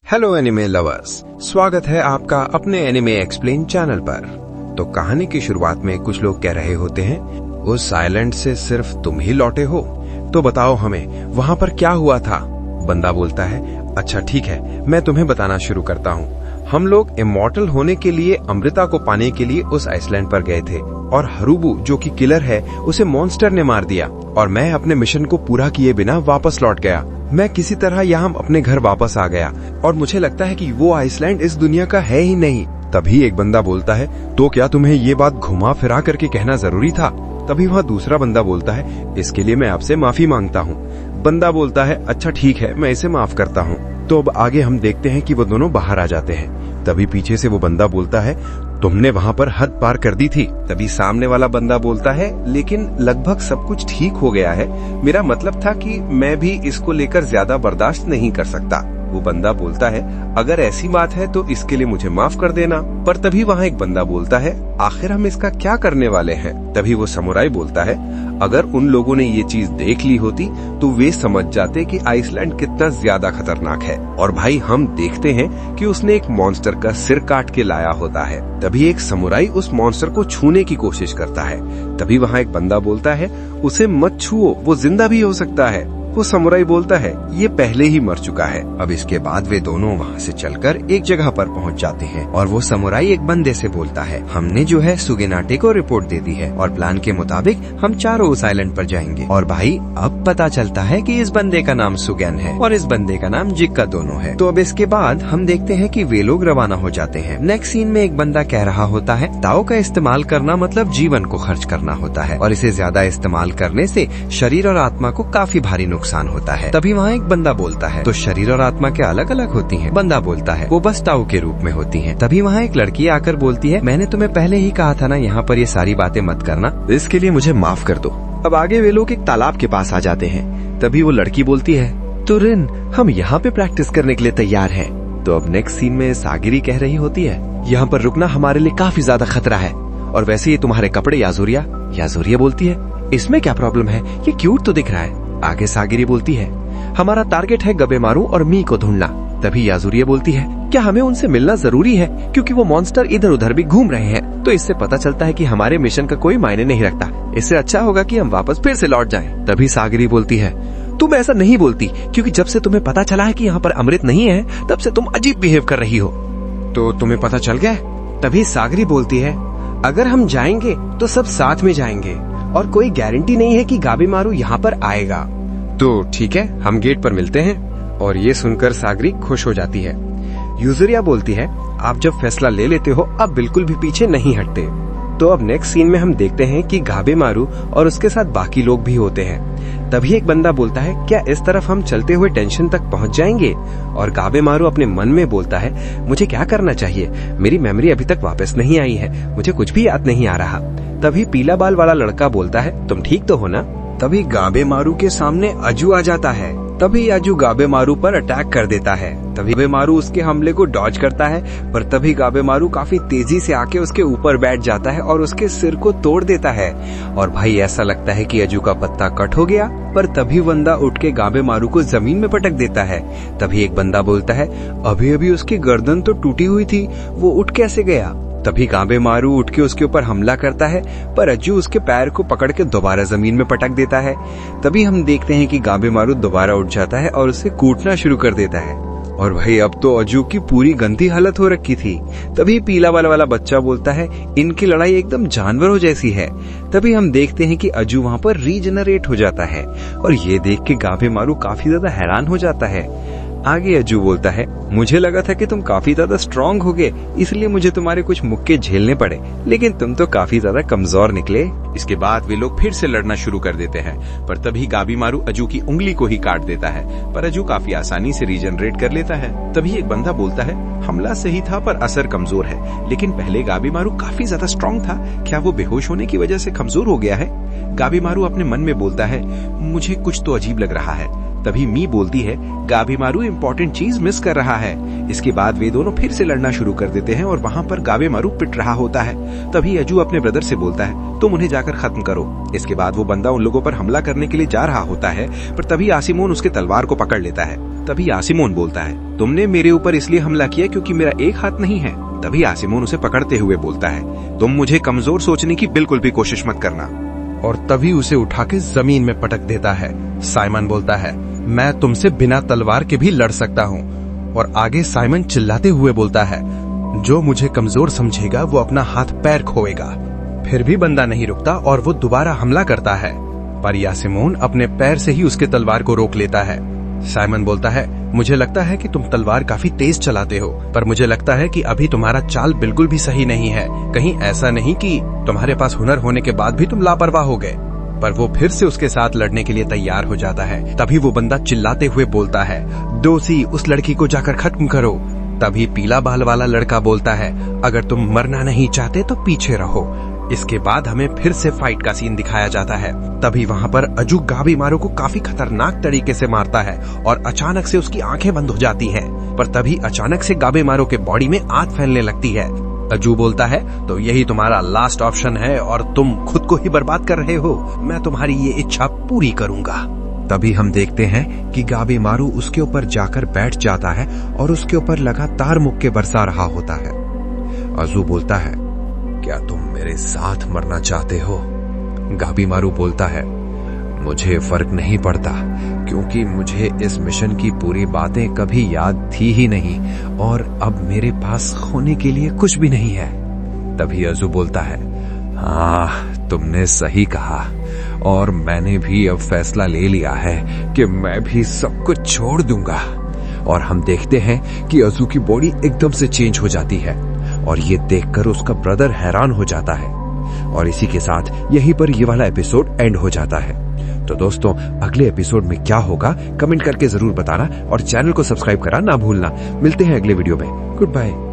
Hello anime lovers, स्वागत है आपका अपने एनिमे एक्सप्लेन चैनल पर। तो कहानी की शुरुआत में कुछ लोग कह रहे होते हैं, उस आइलैंड से सिर्फ तुम ही लौटे हो, तो बताओ हमें वहाँ पर क्या हुआ था। बंदा बोलता है, अच्छा ठीक है, मैं तुम्हें बताना शुरू करता हूँ। हम लोग इमॉर्टल होने के लिए अमृता को पाने के लिए उस आइसलैंड पर गए थे और हरूबू जो कि किलर है उसे मॉन्स्टर ने मार दिया और मैं अपने मिशन को पूरा किए बिना वापस लौट गया। मैं किसी तरह यहाँ अपने घर वापस आ गया और मुझे लगता है कि वो आइसलैंड इस दुनिया का है ही नहीं। तभी एक बंदा बोलता है, तो क्या तुम्हें ये बात घुमा फिरा करके कहना जरूरी था? तभी वहाँ दूसरा बंदा बोलता है, इसके लिए मैं आपसे माफी मांगता हूँ। बंदा बोलता है, अच्छा ठीक है, मैं इसे माफ करता हूँ। तो अब आगे हम देखते हैं कि वो दोनों बाहर आ जाते हैं। तभी पीछे से वो बंदा बोलता है, तुमने वहाँ पर हद पार कर दी थी। तभी सामने वाला बंदा बोलता है, लेकिन लगभग सब कुछ ठीक हो गया है। मेरा मतलब था कि मैं भी इसको लेकर ज्यादा बर्दाश्त नहीं कर सकता। वो बंदा बोलता है, अगर ऐसी बात है तो इसके लिए मुझे माफ कर देना। पर तभी वहाँ एक बंदा बोलता है, आखिर हम इसका क्या करने वाले हैं? तभी वो समुराई बोलता है, अगर उन लोगों ने ये चीज देख ली होती तो वे समझ जाते कि आइसलैंड कितना ज्यादा खतरनाक है। और भाई हम देखते हैं कि उसने एक मॉन्स्टर का सिर काट के लाया होता है। तभी एक समुराई उस मॉन्स्टर को छूने की कोशिश करता है। तभी वहाँ एक बंदा बोलता है, उसे मत छुओ, वो जिंदा भी हो सकता है। वो समुराई बोलता है, ये पहले ही मर चुका है। अब इसके बाद वे दोनों वहाँ से चलकर एक जगह पर पहुँच जाते हैं और वो समुराई एक बंदे से बोलता है, हमने जो है सुगेनाटे को रिपोर्ट दे दी है और प्लान के मुताबिक हम चारों उस आइलैंड पर जाएंगे। और भाई अब पता चलता है कि इस बंदे का नाम सुगेन है और इस बंदे का नाम जिक्का दोनों है। तो अब इसके बाद हम देखते हैं कि वे लोग रवाना हो जाते हैं। नेक्स्ट सीन में एक बंदा कह रहा होता है, ताओ का इस्तेमाल करना मतलब जीवन को खर्च करना होता है और इसे ज्यादा इस्तेमाल करने से शरीर और आत्मा को काफी भारी नुकसान होता है। तभी वहाँ एक बंदा बोलता है, तो शरीर और आत्मा क्या अलग अलग होती हैं? बंदा बोलता है, वो बस ताऊ के रूप में होती हैं। तभी वहाँ एक लड़की आकर बोलती है, मैंने तुम्हें पहले ही कहा था ना यहाँ पर ये सारी बातें मत करना, इसके लिए मुझे माफ कर दो। अब आगे वे लोग एक तालाब के पास आ जाते हैं। तभी वो लड़की बोलती है, तो रिन हम यहाँ पे प्रैक्टिस करने के लिए तैयार है। तो अब नेक्स्ट सीन में सागिरी कह रही होती है, यहाँ पर रुकना हमारे लिए काफी ज्यादा खतरा है और वैसे ये तुम्हारे कपड़े याजुरिया। याजुरिया बोलती है, इसमें क्या प्रॉब्लम है, ये क्यूट तो दिख रहा है। आगे सागिरी बोलती है, हमारा टारगेट है गबेमारू और मी को ढूंढना। तभी याजुरिया बोलती है, क्या हमें उनसे मिलना जरूरी है? क्योंकि वो मॉन्स्टर इधर उधर भी घूम रहे हैं, तो इससे पता चलता है कि हमारे मिशन का कोई मायने नहीं रखता। इससे अच्छा होगा कि हम वापस फिर से लौट जाएं। तभी सागिरी बोलती है, तुम ऐसा नहीं बोलती, क्योंकि जब से तुम्हें पता चला है कि यहाँ पर अमृत नहीं है तब से तुम अजीब बिहेव कर रही हो। तो तुम्हें पता चल गया? तभी सागिरी बोलती है, अगर हम जाएंगे तो सब साथ में जाएंगे और कोई गारंटी नहीं है कि गाबेमारू यहाँ पर आएगा। तो ठीक है, हम गेट पर मिलते हैं। और ये सुनकर सागरी खुश हो जाती है। यूजुरिया बोलती है, आप जब फैसला ले लेते हो अब बिल्कुल भी पीछे नहीं हटते। तो अब नेक्स्ट सीन में हम देखते हैं कि गाबेमारू और उसके साथ बाकी लोग भी होते हैं। तभी एक बंदा बोलता है, क्या इस तरफ हम चलते हुए टेंशन तक पहुंच जाएंगे? और गाबेमारू अपने मन में बोलता है, मुझे क्या करना चाहिए? मेरी मेमोरी अभी तक वापस नहीं आई है, मुझे कुछ भी याद नहीं आ रहा। तभी पीला बाल वाला लड़का बोलता है, तुम ठीक तो हो ना? तभी गाबेमारू के सामने अजू आ जाता है। तभी अजू गाबेमारू पर अटैक कर देता है। तभी गाबेमारू उसके हमले को डॉज करता है, पर तभी गाबेमारू काफी तेजी से आके उसके ऊपर बैठ जाता है और उसके सिर को तोड़ देता है। और भाई ऐसा लगता है कि अजू का पत्ता कट हो गया, पर तभी बंदा उठ के गाबेमारू को जमीन में पटक देता है। तभी एक बंदा बोलता है, अभी अभी उसकी गर्दन तो टूटी हुई थी, वो उठ कैसे गया? तभी गाबेमारू उठ के उसके ऊपर हमला करता है, पर अजू उसके पैर को पकड़ के दोबारा जमीन में पटक देता है। तभी हम देखते हैं कि गाबेमारू दोबारा उठ जाता है और उसे कूटना शुरू कर देता है। और भाई अब तो अजू की पूरी गंदी हालत हो रखी थी। तभी पीला वाला बच्चा बोलता है, इनकी लड़ाई एकदम जानवरों जैसी है। तभी हम देखते हैं कि अजू वहाँ पर रीजनरेट हो जाता है और ये देख के गाबेमारू काफी ज्यादा हैरान हो जाता है। आगे अजू बोलता है, मुझे लगा था कि तुम काफी ज्यादा स्ट्रांग होगे, इसलिए मुझे तुम्हारे कुछ मुक्के झेलने पड़े, लेकिन तुम तो काफी ज्यादा कमजोर निकले। इसके बाद वे लोग फिर से लड़ना शुरू कर देते हैं, पर तभी गाबेमारू अजू की उंगली को ही काट देता है, पर अजू काफी आसानी से रीजनरेट कर लेता है। तभी एक बंदा बोलता है, हमला सही था पर असर कमजोर है, लेकिन पहले गाबेमारू काफी ज्यादा स्ट्रांग था, क्या वो बेहोश होने की वजह से कमजोर हो गया है? गाबीमारू अपने मन में बोलता है, मुझे कुछ तो अजीब लग रहा है। तभी मी बोलती है, गाबीमारू इंपॉर्टेंट चीज मिस कर रहा है। इसके बाद वे दोनों फिर से लड़ना शुरू कर देते हैं और वहाँ पर गाबीमारू पिट रहा होता है। तभी अजू अपने ब्रदर से बोलता है, तुम उन्हें जाकर खत्म करो। इसके बाद वो बंदा उन लोगों पर हमला करने के लिए जा रहा होता है, पर तभी आसिमोन उसके तलवार को पकड़ लेता है। तभी आसिमोन बोलता है, तुमने मेरे ऊपर इसलिए हमला किया क्योंकि मेरा एक हाथ नहीं है। तभी आसिमोन उसे पकड़ते हुए बोलता है, तुम मुझे कमजोर सोचने की बिल्कुल भी कोशिश मत करना। और तभी उसे उठा के जमीन में पटक देता है। साइमन बोलता है, मैं तुमसे बिना तलवार के भी लड़ सकता हूँ। और आगे साइमन चिल्लाते हुए बोलता है, जो मुझे कमजोर समझेगा वो अपना हाथ पैर खोएगा। फिर भी बंदा नहीं रुकता और वो दोबारा हमला करता है, पर आसिमोन अपने पैर से ही उसके तलवार को रोक लेता है। साइमन बोलता है, मुझे लगता है कि तुम तलवार काफी तेज चलाते हो, पर मुझे लगता है कि अभी तुम्हारा चाल बिल्कुल भी सही नहीं है। कहीं ऐसा नहीं कि तुम्हारे पास हुनर होने के बाद भी तुम लापरवाह हो गए। पर वो फिर से उसके साथ लड़ने के लिए तैयार हो जाता है। तभी वो बंदा चिल्लाते हुए बोलता है, दोषी उस लड़की को जाकर खत्म करो। तभी पीला बाल वाला लड़का बोलता है, अगर तुम मरना नहीं चाहते तो पीछे रहो। इसके बाद हमें फिर से फाइट का सीन दिखाया जाता है। तभी वहाँ पर अजू गाबीमारू को काफी खतरनाक तरीके से मारता है और अचानक से उसकी आंखें बंद हो जाती हैं। पर तभी अचानक से गाबीमारू के बॉडी में आग फैलने लगती है। अजू बोलता है, तो यही तुम्हारा लास्ट ऑप्शन है और तुम खुद को ही बर्बाद कर रहे हो। मैं तुम्हारी ये इच्छा पूरी करूंगा। तभी हम देखते हैं कि गाबीमारू उसके ऊपर जाकर बैठ जाता है और उसके ऊपर लगातार मुक्के बरसा रहा होता है। अजू बोलता है, क्या तुम मेरे साथ मरना चाहते हो? गाबीमारू बोलता है, मुझे फर्क नहीं पड़ता क्योंकि मुझे इस मिशन की पूरी बातें कभी याद थी ही नहीं और अब मेरे पास खोने के लिए कुछ भी नहीं है। तभी अजू बोलता है, हाँ तुमने सही कहा और मैंने भी अब फैसला ले लिया है कि मैं भी सब कुछ छोड़ दूंगा। और हम देखते हैं कि अजू की बॉडी एकदम से चेंज हो जाती है और ये देखकर उसका ब्रदर हैरान हो जाता है। और इसी के साथ यहीं पर ये वाला एपिसोड एंड हो जाता है। तो दोस्तों, अगले एपिसोड में क्या होगा कमेंट करके जरूर बताना और चैनल को सब्सक्राइब करना ना भूलना। मिलते हैं अगले वीडियो में। Good bye.